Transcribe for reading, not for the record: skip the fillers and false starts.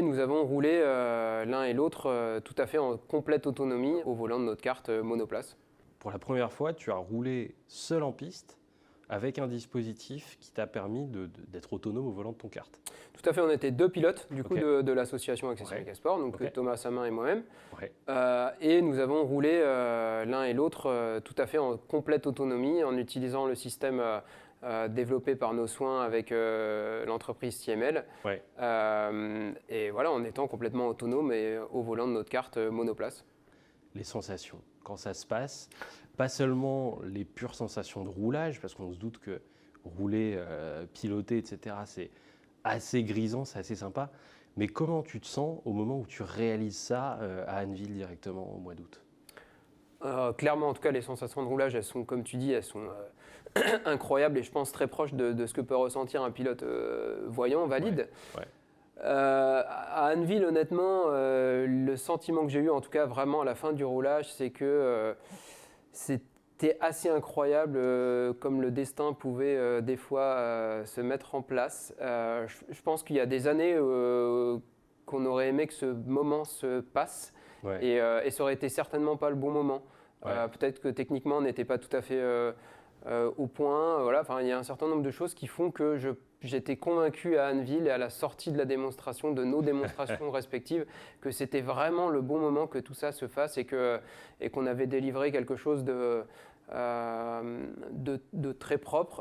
nous avons roulé l'un et l'autre tout à fait en complète autonomie au volant de notre kart monoplace. Pour la première fois, tu as roulé seul en piste avec un dispositif qui t'a permis d'être autonome au volant de ton kart. Tout à fait, on était deux pilotes du coup Ok. de l'association Accessibilité Sport, donc Ok. Thomas Samin et moi-même. Ouais. Et nous avons roulé l'un et l'autre tout à fait en complète autonomie en utilisant le système développé par nos soins avec l'entreprise TML. Ouais. Et voilà, en étant complètement autonome et au volant de notre kart monoplace. Les sensations, quand ça se passe, pas seulement les pures sensations de roulage, parce qu'on se doute que rouler, piloter, etc., c'est assez grisant, c'est assez sympa, mais comment tu te sens au moment où tu réalises ça à Anneville directement au mois d'août? Clairement, en tout cas, les sensations de roulage, elles sont, comme tu dis, elles sont incroyables et je pense très proches de ce que peut ressentir un pilote voyant, valide. Ouais, ouais. À Anneville, honnêtement, le sentiment que j'ai eu, en tout cas vraiment à la fin du roulage, c'est que c'était assez incroyable comme le destin pouvait des fois se mettre en place. Je pense qu'il y a des années qu'on aurait aimé que ce moment se passe Ouais. et ça aurait été certainement pas le bon moment. Ouais. Peut-être que techniquement on n'était pas tout à fait au point. Voilà. Enfin, il y a un certain nombre de choses qui font que j'étais convaincu à Anneville et à la sortie de la démonstration, de nos démonstrations respectives, que c'était vraiment le bon moment que tout ça se fasse et qu'on avait délivré quelque chose de très propre.